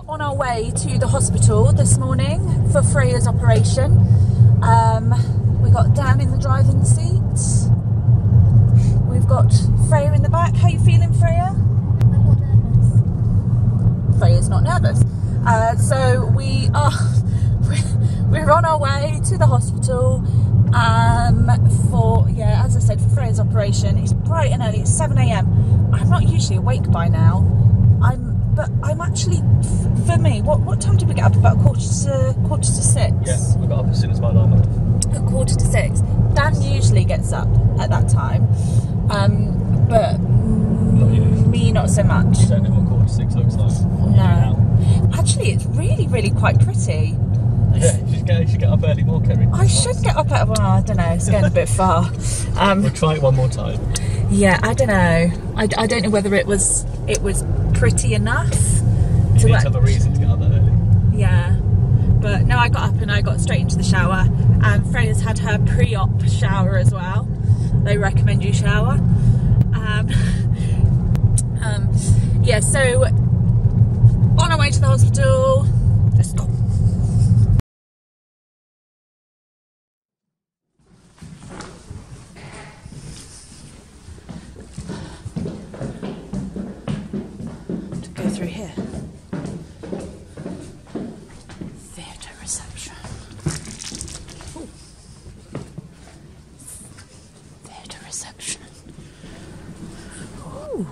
On our way to the hospital this morning for Freya's operation. We got Dan in the driving seat. We've got Freya in the back. How are you feeling, Freya? I'm not nervous. Freya's not nervous. So we're on our way to the hospital for, yeah, as I said, for Freya's operation. It's bright and early. It's 7 AM. I'm not usually awake by now. But I'm actually, for me, what time did we get up? About quarter to 6? Yeah, we got up as soon as my alarm went off. At quarter to 6. Dan usually gets up at that time, but me not so much. You don't know what quarter to 6 looks like. No. Actually, it's really, really quite pretty. Yeah, you should get up early more, Kerry. I should get up at, well, I don't know, it's going a bit far. We'll try it one more time. Yeah, I don't know. I don't know whether it was pretty enough. You need to have a reason to get up that early. Yeah, but no, I got up and I got straight into the shower. And Freya's had her pre-op shower as well. They recommend you shower. Yeah, so on our way to the hospital. Let's go. Go through here. Theatre reception. Ooh. Theatre reception. Ooh.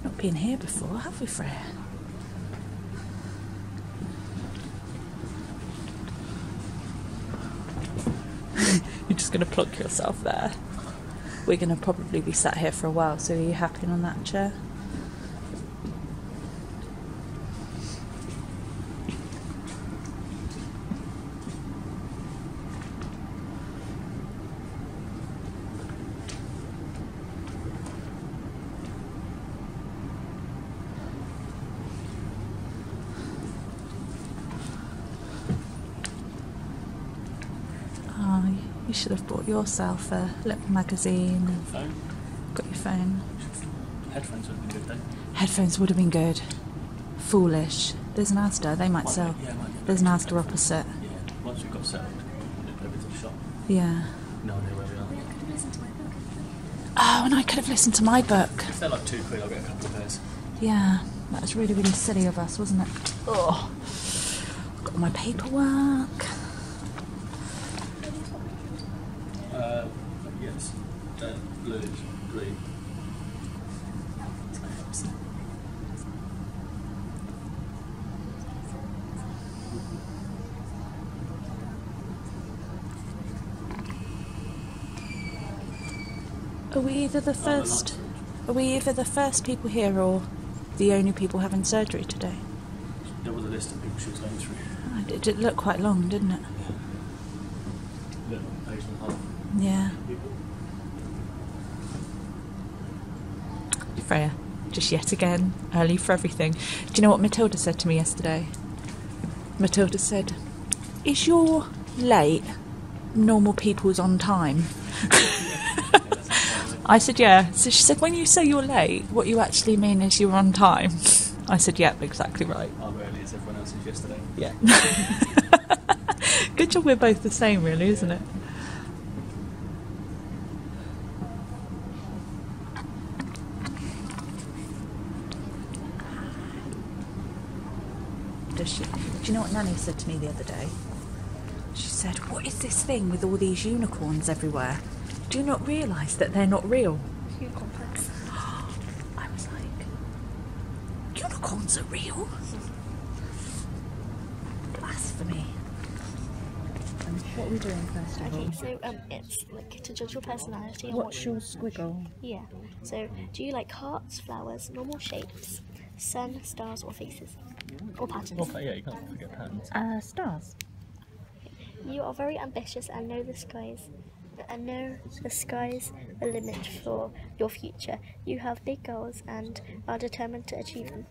Not been here before, have we, Freya? You're just going to plonk yourself there. We're going to probably be sat here for a while, so are you happy on that chair? You should have bought yourself a little magazine. Phone? Got your phone. Headphones would have been good though. Headphones would have been good. Foolish. There's an Asda, they might sell. Yeah, might be. There's an Asda opposite. Yeah, once we've got settled, we'll nip over to the shop. Yeah. No idea where we are. I could have listened to my book. Oh, and I could have listened to my book. If they're like £2, I'll get a couple of pairs. Yeah, that was really, really silly of us, wasn't it? Oh, got all my paperwork. Yes. Blue, green. Are we either the first? Are we either the first people here or the only people having surgery today? There was a list of people she was going through. Oh, it did look quite long, didn't it? Little page and a half. Yeah. Freya, just yet again, early for everything. Do you know what Matilda said to me yesterday? Matilda said, "Is your late normal people's on time?" I said, yeah. So she said, when you say you're late, what you actually mean is you're on time. I said, yep, exactly right. I'm early as everyone else is yesterday. Yeah. Good job we're both the same, really, isn't it? Does she? Do you know what Nanny said to me the other day? She said, what is this thing with all these unicorns everywhere? Do you not realise that they're not real? Unicorn pugs. I was like, unicorns are real? Blasphemy. What are we doing first of all? Okay, so it's like to judge your personality. And What's your squiggle? Yeah. So, do you like hearts, flowers, normal shapes, sun, stars, or faces, or patterns? Okay, yeah, you can't forget patterns. Stars. You are very ambitious and know the sky's the limit for your future. You have big goals and are determined to achieve them.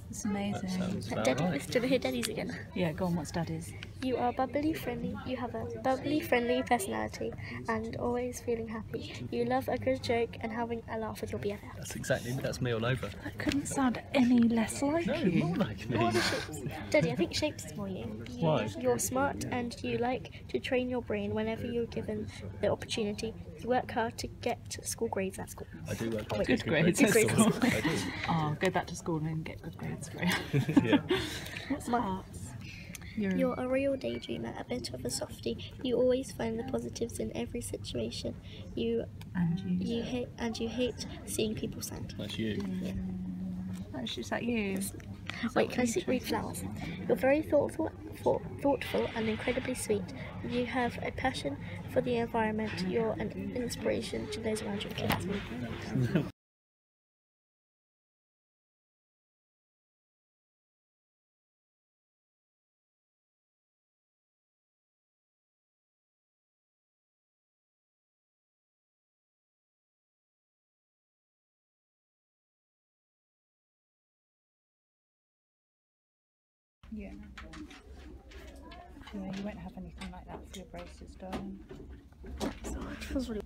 That's amazing. Sounds about Daddy, right. let's do the Daddy's again. Yeah, go on, what's Daddy's? You are bubbly, friendly. You have a bubbly, friendly personality and always feeling happy. You love a good joke and having a laugh with your BFF. That's me all over. That couldn't sound any less like No, you. more like me. What are shapes? Daddy, I think shapes is more you. Why? You're smart and you like to train your brain whenever you're given the opportunity. You work hard to get school grades at school. I do work hard to Good get grades at at school. school. I do. Oh, go back to school and get good grades for you. Yeah. What's My- hearts? You're a real daydreamer, a bit of a softie. You always find the positives in every situation. You hate seeing people sad. That's you. That's just like you. Wait, can I read flowers? You're very thoughtful and incredibly sweet. You have a passion for the environment. You're an inspiration to those around your kids. Yeah. Yeah, you won't have anything like that for your braces, darling. It feels really.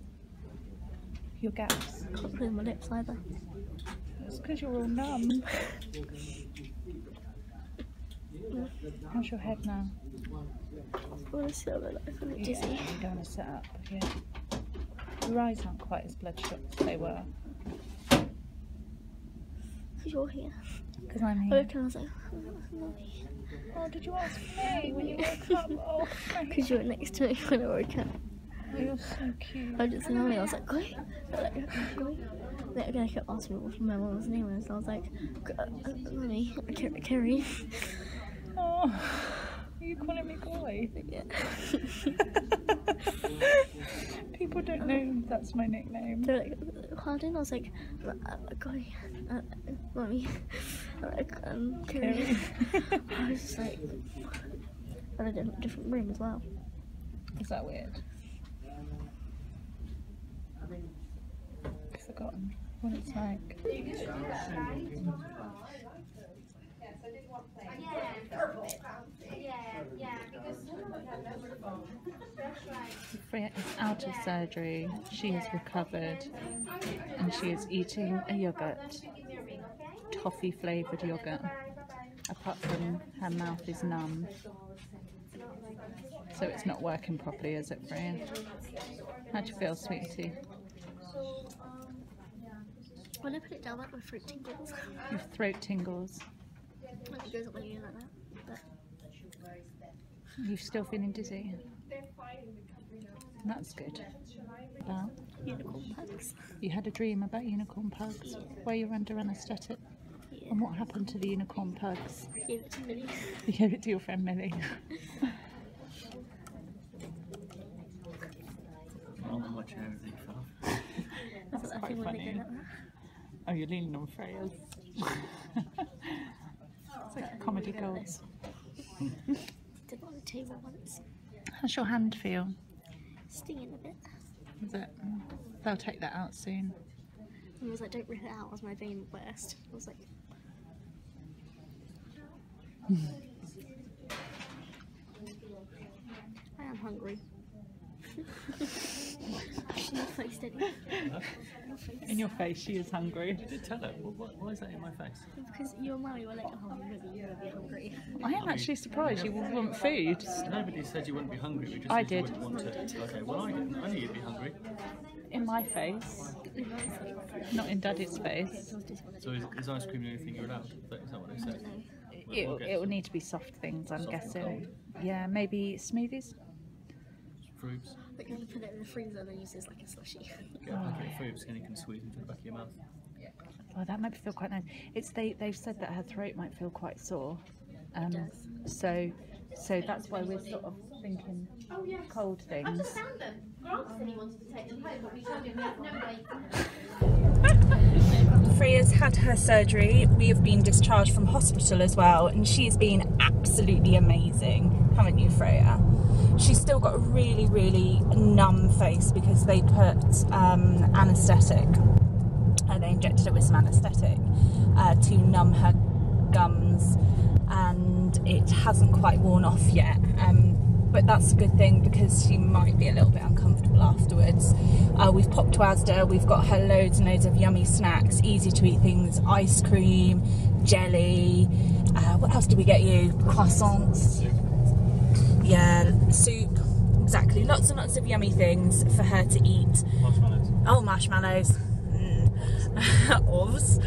Your gaps. I can't clean my lips either. It's because you're all numb. How's your head now? I want to sit on my life. I'm Yeah, dizzy. you don't want to sit up. Yeah. Your eyes aren't quite as bloodshot as they were. You're here. Because I'm I here. looked and I was like, Mummy. Oh, did you ask me when you woke up? Oh, Because you were next to me when I woke up. oh, you're so cute. I just said, Mummy, I was like, Goi? Then I kept asking me what my mum's name was. I was like, Mummy, Kerry. Oh, are you calling me Goy? Yeah. People don't know that's my nickname. They're like, pardon? I was like, Goi, Mummy, Kerry. I was just like, and I did a different room as well. Is that weird? I've forgotten what it's like. Freya is out of surgery. She has recovered and she is eating a yogurt, toffee flavoured yogurt. Apart from her mouth is numb, so it's not working properly, is it, Freya? How do you feel, sweetie? When I put it down, like my throat tingles. Your throat tingles. Like it goes up my ear like that. But You're still feeling dizzy? That's good. Well, unicorn pugs. you had a dream about unicorn pugs where you're under anaesthetic. Yeah. And what happened to the unicorn pugs? Gave it to Millie. You gave it to your friend Millie. I'm on my chair and think, oh. That's I quite think when they funny. go like that. Oh, you're leaning on Freya's. It's like comedy gold. Did it on the table once. How's your hand feel? Stinging a bit. Is it? They'll take that out soon. And I was like, don't rip it out as my vein burst. I was like, I am hungry. She's so steady. In your face, she is hungry. You did tell her. Why is that in my face? Because your mum, you were like, oh, you're gonna be hungry. I am actually surprised you would want food. Nobody said you wouldn't be hungry. We just I said did. You wouldn't want to. Okay, well I didn't. I knew you'd be hungry. In my face, not in Daddy's face. So is ice cream the only thing you're allowed? Is that what they said? It will need to be soft things, I'm guessing. Yeah, maybe smoothies. Fruits. They're going to put it in the freezer and use it as like a slushie. Get a packet of fruits and you can squeeze into the back of your mouth. Oh, that might feel quite nice. They've said that her throat might feel quite sore. So that's why we're sort of thinking cold things. I've just found them. Grant said he wanted to take them home, but we told him we have no way. Freya's had her surgery. We have been discharged from hospital as well, and she's been absolutely amazing, haven't you, Freya? She's still got a really, really numb face because they put anaesthetic. They injected it with some anaesthetic to numb her gums, and it hasn't quite worn off yet. But that's a good thing because she might be a little bit uncomfortable afterwards. We've popped to Asda, we've got her loads and loads of yummy snacks, easy to eat things, ice cream, jelly, what else did we get you? Croissants. Yeah, soup, exactly. Lots and lots of yummy things for her to eat. Marshmallows. Oh, marshmallows. Ovs.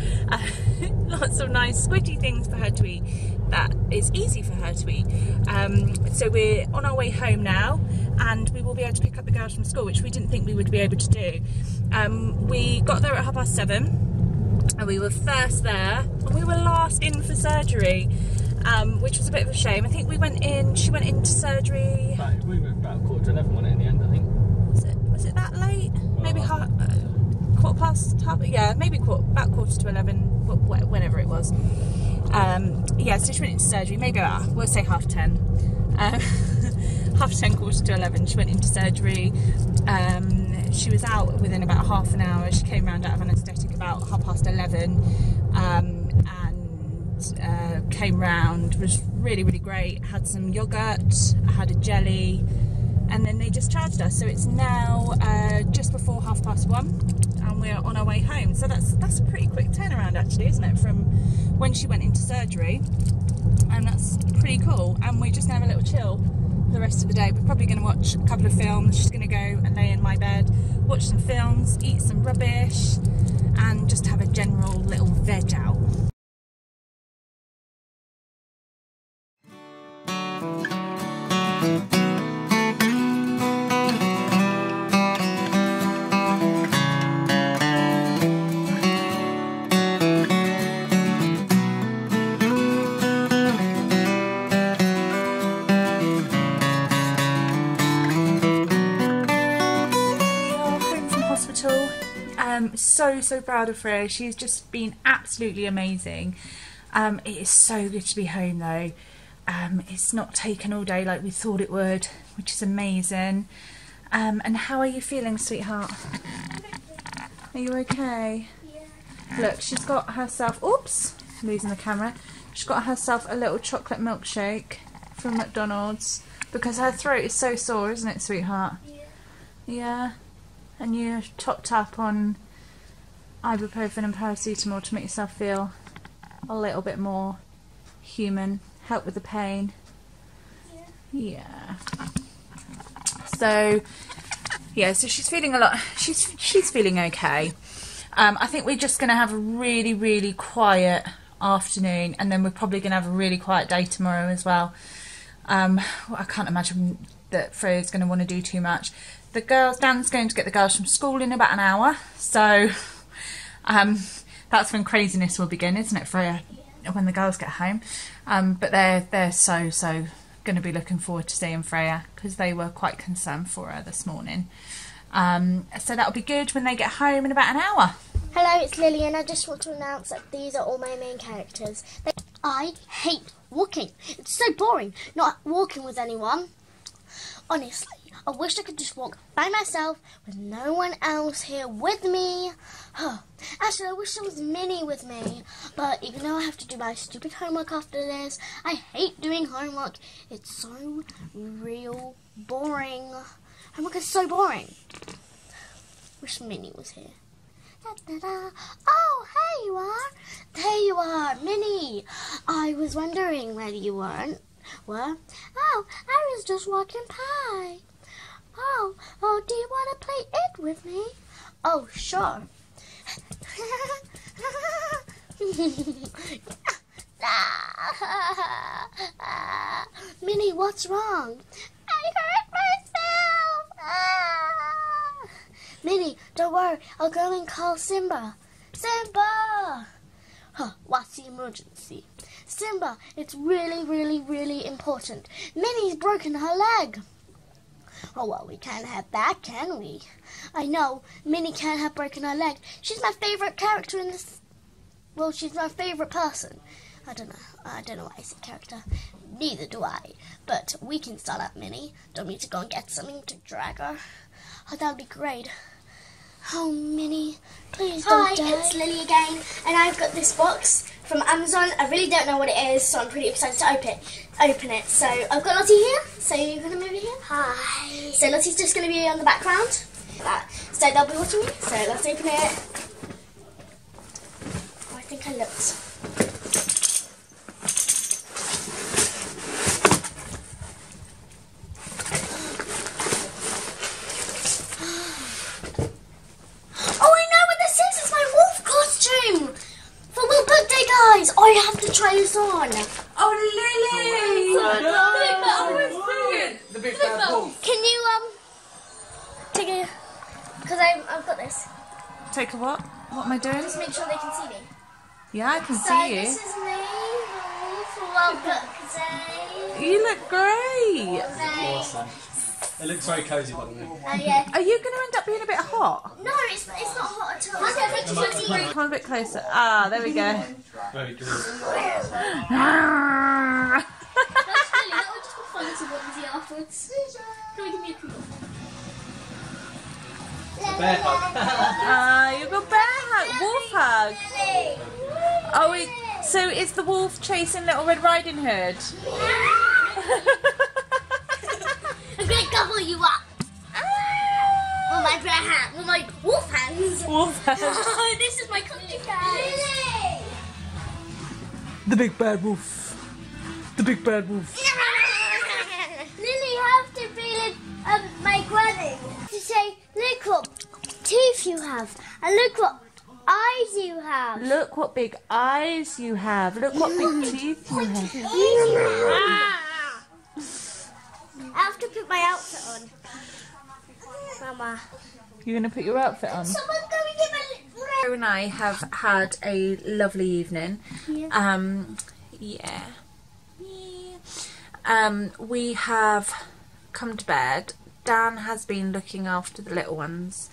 Lots of nice squidgy things for her to eat that is easy for her to eat. So we're on our way home now, and we will be able to pick up the girls from school, which we didn't think we would be able to do. We got there at 7:30 and we were first there and we were last in for surgery, which was a bit of a shame. I think she went into surgery. We were about 11:15, wasn't it, in the end, I think. Was it that late? Well, maybe quarter past, yeah, maybe about 11:15, whenever it was. Yeah, so she went into surgery, maybe we'll say 10:30. 10:30, 11:15, she went into surgery. She was out within about half an hour. She came round out of anaesthetic about 11:30, and came round, was really, really great. Had some yoghurt, had a jelly, and then they discharged us. So it's now just before 1:30, and we're on our way home. So that's a pretty quick turnaround, actually, isn't it, from when she went into surgery? And that's pretty cool. And we're just gonna have a little chill for the rest of the day. We're probably gonna watch a couple of films. She's gonna go and lay in my bed, watch some films, eat some rubbish, and just have a general little veg out. So proud of Freya. She's just been absolutely amazing. It is so good to be home though. It's not taken all day like we thought it would, which is amazing. And how are you feeling, sweetheart? Are you okay? Yeah. Look, she's got herself, oops, losing the camera. She's got herself a little chocolate milkshake from McDonald's because her throat is so sore, isn't it, sweetheart? Yeah. Yeah. And you're topped up on ibuprofen and paracetamol to make yourself feel a little bit more human, help with the pain. Yeah. So she's feeling a lot. She's feeling okay. I think we're just going to have a really, really quiet afternoon, and then we're probably going to have a really quiet day tomorrow as well. I can't imagine that Freya's going to want to do too much. Dan's going to get the girls from school in about an hour, so that's when craziness will begin, isn't it, Freya? When the girls get home. But they're so going to be looking forward to seeing Freya because they were quite concerned for her this morning. So that'll be good when they get home in about an hour. Hello, it's Lily, and I just want to announce that these are all my main characters. I hate walking. It's so boring not walking with anyone. Honestly, I wish I could just walk by myself with no one else here with me. Actually, I wish there was Minnie with me. But even though I have to do my stupid homework after this, I hate doing homework. It's so real boring. Homework is so boring. Wish Minnie was here. Da-da-da. Oh, here you are. There you are, Minnie. I was wondering where you were. Oh, I was just walking by. Oh, do you want to play it with me? Oh, sure. Minnie, what's wrong? I hurt myself. Minnie, don't worry. I'll go and call Simba. Simba! Huh, what's the emergency? Simba, it's really, really, really important. Minnie's broken her leg. Oh, well, we can't have that, can we? I know, Minnie can't have broken her leg. She's my favourite character in this... Well, she's my favourite person. I don't know why I say character. Neither do I. But we can start up Minnie. Don't need to go and get something to drag her. Oh, that would be great. Oh, Minnie, please don't die. Hi, it's Lily again, and I've got this box from Amazon. I really don't know what it is, so I'm pretty excited to open it. So I've got Lottie here, so you're going to move here? Hi. So Lottie's just going to be on the background. So they'll be watching me, so let's open it. Oh, I think I looked. I have to try this on. Oh, Lily! The big bad wolf. Can you take a? Because I've got this. Take a what? What am I doing? Just make sure they can see me. Yeah, I can So see you. this is me. Well, today. You look great. Awesome. It looks very cosy, by the way. Yeah. Are you going to end up being a bit hot? No, it's not hot at all. I think you should see. Come on a bit closer. Ah, there we go. Very good. That's silly. That would just be fun to see afterwards. Can we give me a cool? Bear hug. You got bear hug, wolf hug. Oh, so it's the wolf chasing Little Red Riding Hood. I'm gonna gobble you up. With my bear hand, with my wolf hands. Wolf hug. This is my country guys. The big bad wolf. The big bad wolf. Lily, you have to feel my granny to say, look what teeth you have, and look what eyes you have. Look what big eyes you have. Look what big teeth you have. I have to put my outfit on. Mama. You're going to put your outfit on? Someone's going to get my... Freya and I have had a lovely evening. Yeah. We have come to bed. Dan has been looking after the little ones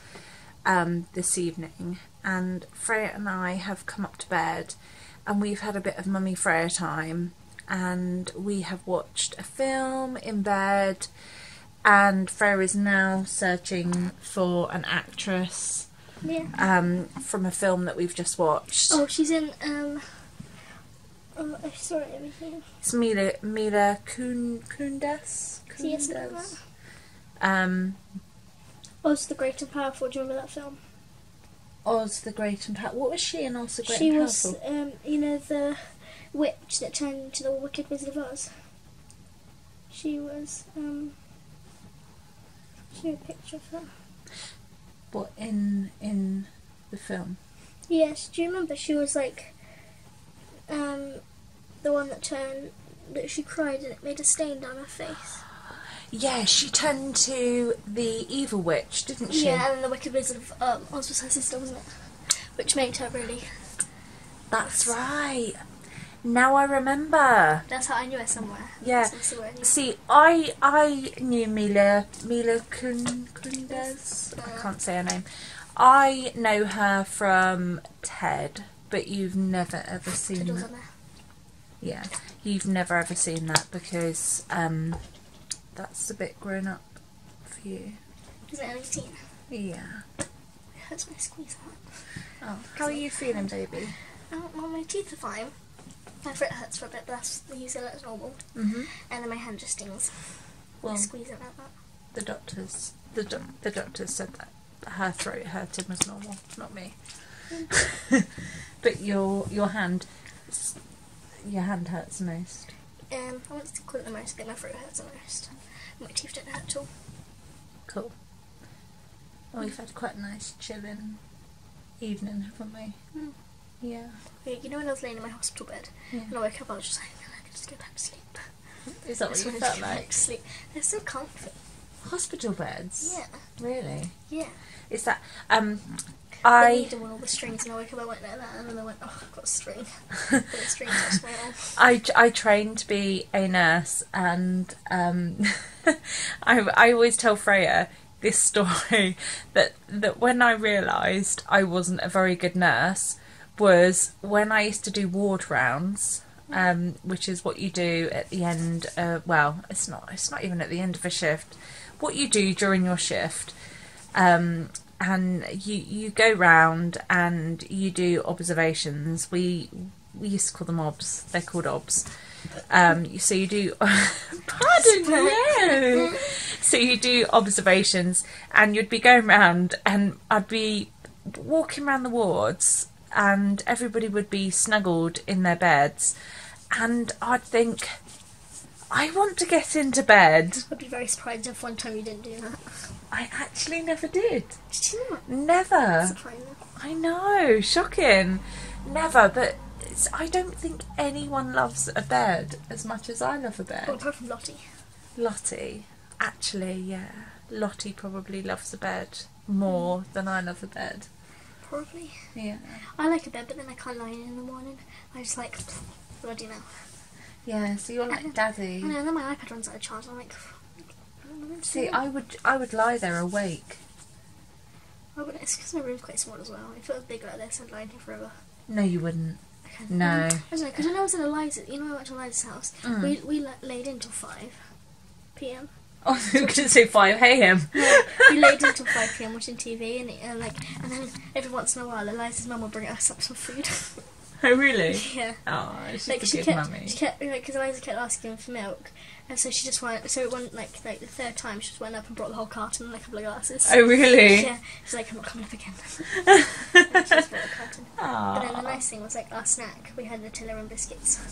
this evening, and Freya and I have come up to bed, and we've had a bit of Mummy Freya time, and we have watched a film in bed, and Freya is now searching for an actress. Yeah. From a film that we've just watched. Oh, she's in I saw it everything. It's Mila Kunis. Yes, Oz the Great and Powerful. Do you remember that film? Oz the Great and Powerful. What was she in Oz the Great She and was, Powerful? you know, the witch that turned into the Wicked Wizard of Oz. She was, show a picture of her. What, in the film? Yes, do you remember? She was like, the one that she cried and it made a stain down her face. Yeah, she turned into the evil witch, didn't she? Yeah, and then the Wicked Wizard of Oz was her sister, wasn't it? Which made her really... That's right. Now I remember. That's how I knew her somewhere. Yeah. See, I knew Mila Kunis. I can't say her name. I know her from Ted, but you've never ever seen that. Yeah, you've never ever seen that because that's a bit grown up for you. Is it 18? Yeah. It hurts my squeeze out. Oh, how are you feeling, baby? Well, my teeth are fine. My throat hurts for a bit, but that's usually that's normal. Mhm. And then my hand just stings. Well, I squeeze it like that. the doctors said that her throat hurting was normal, not me. But your hand hurts the most. I want to call it the most, but my throat hurts the most. My teeth don't hurt at all. Cool. Well, we've had quite a nice chilling evening, haven't we? Mm. Yeah. Yeah, you know when I was laying in my hospital bed and I woke up, I was just like, I could just go back to sleep. Is that what Just you wanted felt to go back like? to sleep. They're so comfy. Hospital beds? Yeah. Really? Yeah. Is that I I need them on all the strings, and I woke up, I went like that, and then I went, oh, I've got a string. Got a string touched my arm. I trained to be a nurse, and I always tell Freya this story that when I realised I wasn't a very good nurse was when I used to do ward rounds, which is what you do at the end. Well, it's not even at the end of a shift. What you do during your shift. And you go round and you do observations. We used to call them obs. They're called obs. So you do. Pardon you. So you do observations, and you'd be going round, and I'd be walking around the wards, and everybody would be snuggled in their beds, and I'd think, I want to get into bed. I'd be very surprised if one time you didn't do that. I actually never did. Did you not? Never. Surprising. I know, shocking. Never, but I don't think anyone loves a bed as much as I love a bed. Well, apart from Lottie. Lottie, actually, yeah. Lottie probably loves a bed more than I love a bed. Probably. Yeah. I like a bed, but then I can't lie in the morning. I just like, bloody now. Yeah, so you're like Daddy. I know, and then my iPad runs out of charge. I'm like, See, I would lie there awake. oh, but it's because my room's quite small as well. If it was big like this, I'd lie in here forever. No, you wouldn't. Okay. No. I don't know, because when I was at Eliza's, you know, I went to Eliza's house, we laid in till 5 p.m. Oh, you can say 5 a.m. We laid in till 5 p.m. watching TV, and then every once in a while, Eliza's mum would bring us up some food. Oh, really? Yeah. Oh, she's Like a she good kept, mummy. because Eliza kept asking for milk, and so she just went. So it went like the third time, she just went up and brought the whole carton and a couple of glasses. Oh, really? Yeah. She's like, I'm not coming up again. And she just brought a carton. Aww. But then the nice thing was, like, our snack, we had Nutella and biscuits.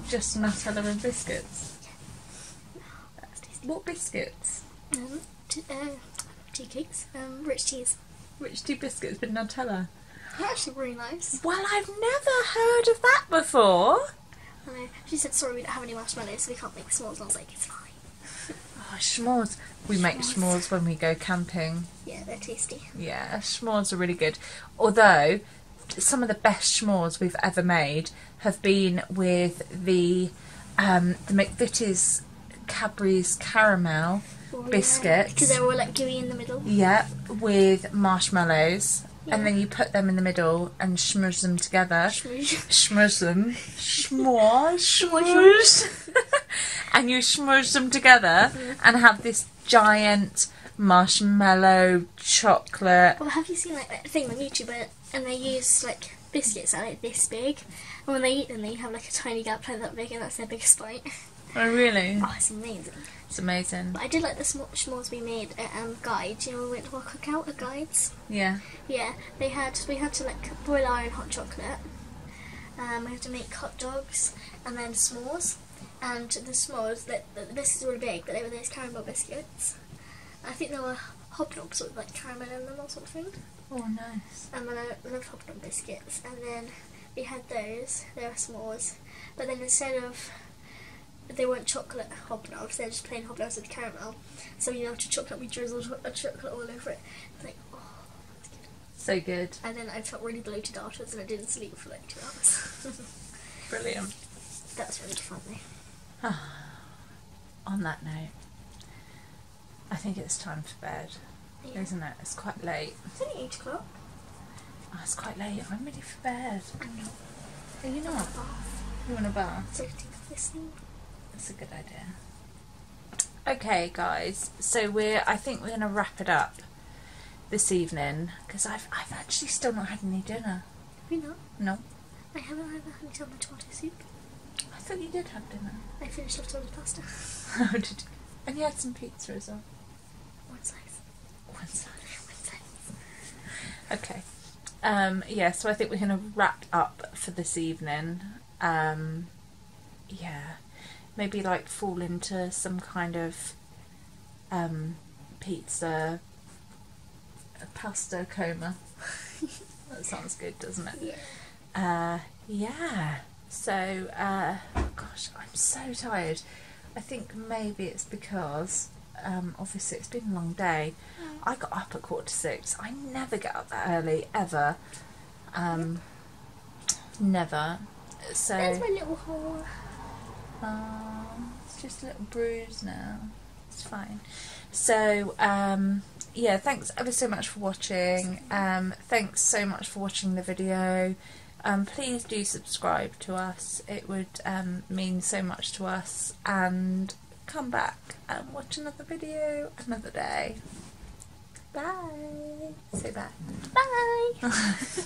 Just Nutella and biscuits. That's tasty. What biscuits? Tea cakes, rich teas. Rich tea biscuits with Nutella. They're actually really nice. Well, I've never heard of that before. I know. She said, sorry, we don't have any marshmallows, so we can't make s'mores. And I was like, it's fine. Oh, s'mores. We make s'mores when we go camping. Yeah, they're tasty. Yeah, s'mores are really good. Although, some of the best s'mores we've ever made have been with the McVitie's Cadbury's caramel biscuits. Because they're all like gooey in the middle. Yeah, with marshmallows. Yeah. And then you put them in the middle and schmooze them together. Schmooze. Schmooze them. Schmooze. And you schmooze them together and have this giant marshmallow chocolate. Well, have you seen like that thing on YouTube and they use like biscuits that are like this big, and when they eat them, they have like a tiny gap like that big, and that's their biggest bite. Oh, really? Oh, it's amazing. It's amazing. But I did like the s'mores we made at Guides. You know, we went to our cookout at Guides. Yeah. Yeah, we had to like boil our own hot chocolate. We had to make hot dogs and then s'mores. And the s'mores, the biscuits were big, but they were those caramel biscuits. I think there were hobnobs with like caramel in them or something. Oh, nice. And then I love hobnob biscuits. And then we had those. They were s'mores. But then instead of, they weren't chocolate hobnobs, they're just plain hobnobs with caramel. So you know, after chocolate, we drizzled a chocolate all over it. It's like, oh, that's good. So good. And then I felt really bloated afterwards, and I didn't sleep for like 2 hours. Brilliant. That was really funny. On that note, I think it's time for bed, Yeah. isn't it? It's quite late. It's only 8 o'clock. Oh, it's quite late. I'm ready for bed. I'm not. Are you not? Bath. You want a bath? So I can think of listening. That's a good idea. Okay, guys. So I think we're going to wrap it up this evening because I've actually still not had any dinner. Have you not? No. I haven't had a honey tomato soup. I thought you did have dinner. I finished leftover pasta. Oh, did you? And you had some pizza as well. One slice. One side. Okay. Yeah, so I think we're going to wrap up for this evening. Yeah, maybe like fall into some kind of pasta coma. That sounds good, doesn't it? Yeah. So, gosh, I'm so tired. I think maybe it's because, obviously it's been a long day. I got up at 5:45. I never get up that early, ever. Never. So, There's my little hole. it's just a little bruise now. It's fine. So, yeah, thanks ever so much for watching. Thanks so much for watching the video. Please do subscribe to us. It would mean so much to us. And come back and watch another video another day. Bye. Say bye. Bye.